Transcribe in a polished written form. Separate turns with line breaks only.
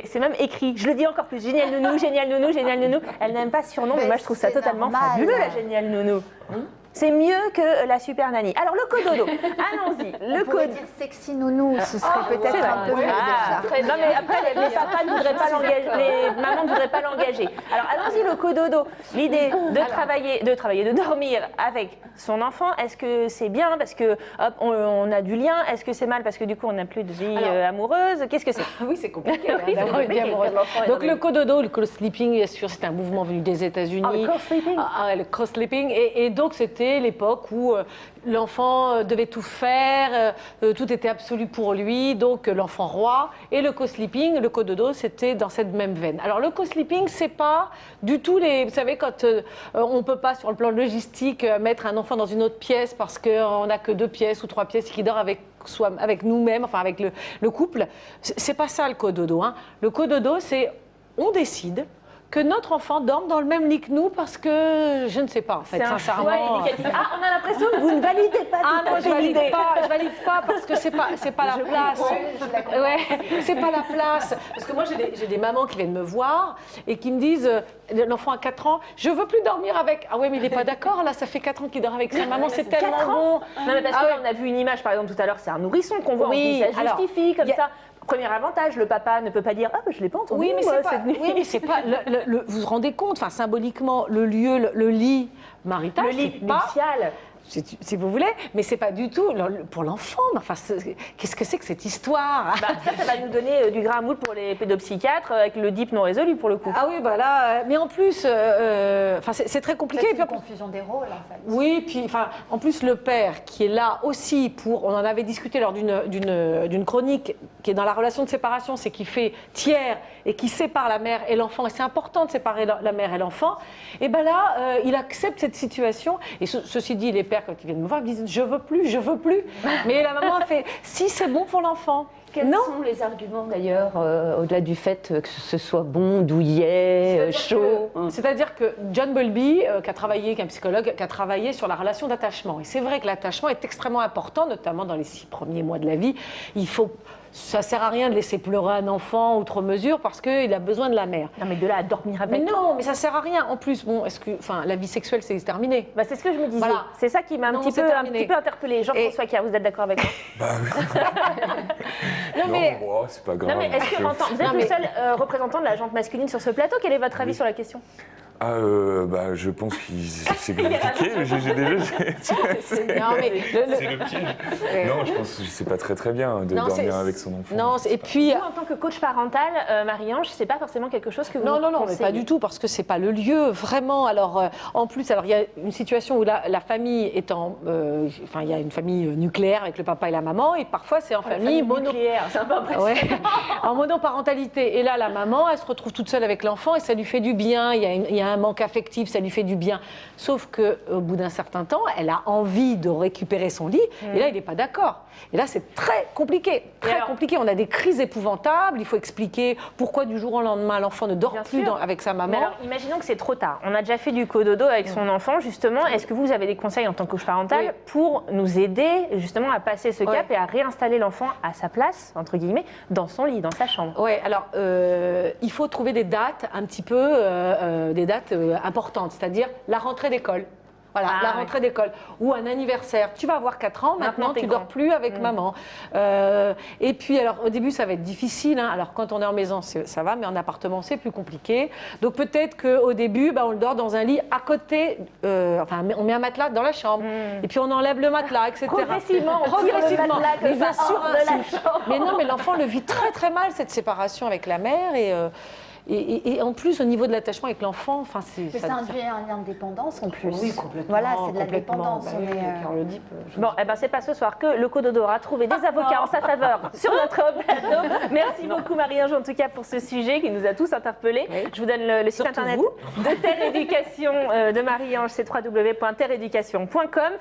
C'est même écrit, je le dis encore plus, génial nounou, génial nounou, génial nounou. Elle n'aime pas ce surnom, mais moi je trouve ça totalement fabuleux, la géniale nounou. C'est mieux que la super nanny. Alors le cododo, allons-y.
On pourrait dire sexy nounou, ce serait peut-être un peu mieux déjà.
Non mais après les papas ne voudraient pas l'engager, les mamans ne voudraient pas l'engager. Alors allons-y le cododo. L'idée de travailler, de dormir avec son enfant, est-ce que c'est bien parce que hop, on a du lien? Est-ce que c'est mal parce que du coup on n'a plus de vie amoureuse? Qu'est-ce que c'est?
Oui, c'est compliqué d'avoir une vie amoureuse. Donc le cododo, le co-sleeping, bien sûr, c'est un mouvement venu des États-Unis.
Le co-sleeping.
Le co-sleeping. Et donc c'était l'époque où l'enfant devait tout faire, tout était absolu pour lui, donc l'enfant roi. Et le co-sleeping, le cododo, c'était dans cette même veine. Alors le co-sleeping, c'est pas du tout les... Vous savez, quand on peut pas, sur le plan logistique, mettre un enfant dans une autre pièce parce qu'on n'a que 2 pièces ou 3 pièces et qu'il dort avec nous-mêmes, enfin avec le couple, c'est pas ça le cododo. Hein. Le cododo, c'est on décide que notre enfant dorme dans le même lit que nous parce que je ne sais pas en fait, sincèrement.
On a l'impression que vous ne validez pas.
Non, je valide pas parce que c'est pas la place. C'est pas la place. Parce que moi j'ai des mamans qui viennent me voir et qui me disent l'enfant a 4 ans, je veux plus dormir avec. Ah ouais, mais il n'est pas d'accord là, ça fait 4 ans qu'il dort avec sa maman, c'est tellement bon.
Non mais parce qu'on a vu une image par exemple tout à l'heure, c'est un nourrisson qu'on voit, ça justifie comme ça. Premier avantage, le papa ne peut pas dire « Ah, je ne l'ai pas entendu,
oui, mais c'est pas... vous vous rendez compte, enfin, symboliquement, le lieu, le lit marital,
le lit nuptial,
si vous voulez, mais c'est pas du tout pour l'enfant. Enfin, qu'est-ce que c'est que cette histoire?
Ça va nous donner du grain à moudre pour les pédopsychiatres avec le DIP non résolu pour le coup.
Ah oui, bah là, mais en plus, c'est très compliqué.
C'est une confusion des rôles en fait.
Oui, puis enfin, en plus le père qui est là aussi pour, on en avait discuté lors d'une chronique qui est dans la relation de séparation, c'est qu'il fait tiers et qui sépare la mère et l'enfant, et c'est important de séparer la mère et l'enfant. Et ben là, il accepte cette situation. Et ceci dit, les pères quand ils viennent me voir, ils me disent je veux plus. Mais la maman a fait si c'est bon pour l'enfant.
Quels sont les arguments d'ailleurs, au-delà du fait que ce soit bon, douillet, chaud?
C'est-à-dire que John Bowlby, qui est un psychologue, qui a travaillé sur la relation d'attachement. Et c'est vrai que l'attachement est extrêmement important, notamment dans les 6 premiers mois de la vie. Ça ne sert à rien de laisser pleurer un enfant outre mesure parce qu'il a besoin de la mère.
Non, mais de là à dormir avec.
Non, mais ça ne sert à rien. En plus, bon, la vie sexuelle, c'est terminé.
C'est ce que je me disais.
Voilà.
C'est ça qui m'a un petit peu interpellée. Jean-François Kier, vous êtes d'accord avec moi?
Bah oui.
Non,
c'est pas grave.
Non, mais est-ce que vous êtes le seul représentant de la jante masculine sur ce plateau? Quel est votre avis sur la question?
Je pense que c'est compliqué. C'est le piège. Non, je pense que c'est pas très bien de dormir avec son enfant.
Non, et puis
vous, en tant que coach parental, Marie-Ange, c'est pas forcément quelque chose que vous
Non, mais pas du tout, parce que c'est pas le lieu vraiment. Alors, en plus, il y a une situation où la famille est il y a une famille nucléaire avec le papa et la maman, et parfois c'est en famille
nucléaire. C'est un peu impressionnant.
En monoparentalité. Et là, la maman, elle se retrouve toute seule avec l'enfant et ça lui fait du bien. Il y a un manque affectif, ça lui fait du bien. Sauf qu'au bout d'un certain temps, elle a envie de récupérer son lit, et là, il n'est pas d'accord. Et là, c'est très compliqué, compliqué. On a des crises épouvantables, il faut expliquer pourquoi du jour au lendemain, l'enfant ne dort plus avec sa maman.
Mais alors, imaginons que c'est trop tard. On a déjà fait du cododo avec son enfant, justement. Est-ce que vous avez des conseils en tant que coach parental pour nous aider, justement, à passer ce cap et à réinstaller l'enfant à sa place, entre guillemets, dans son lit, dans sa chambre?
Oui, alors, il faut trouver des dates un petit peu, des dates importantes, c'est-à-dire la rentrée d'école. Voilà, la rentrée d'école ou un anniversaire. Tu vas avoir 4 ans, maintenant tu ne dors plus avec maman. Et puis, alors au début, ça va être difficile. Hein. Alors quand on est en maison, ça va, mais en appartement, c'est plus compliqué. Donc peut-être qu'au début, on le dort dans un lit à côté, on met un matelas dans la chambre. Et puis on enlève le matelas, etc.
Progressivement, on tire le matelas
mais bien sûr, de la chambre. Mais non, mais l'enfant le vit très très mal, cette séparation avec la mère. Et en plus, au niveau de l'attachement avec l'enfant,
ça induit un lien de dépendance en plus.
Oui, complètement.
Voilà, c'est de la dépendance.
C'est pas ce soir que le cododo aura trouvé des avocats en sa faveur sur notre plateau. Merci beaucoup Marie-Ange en tout cas pour ce sujet qui nous a tous interpellés. Je vous donne le site internet de Terre Éducation de Marie-Ange, c'est www.terreeducation.com.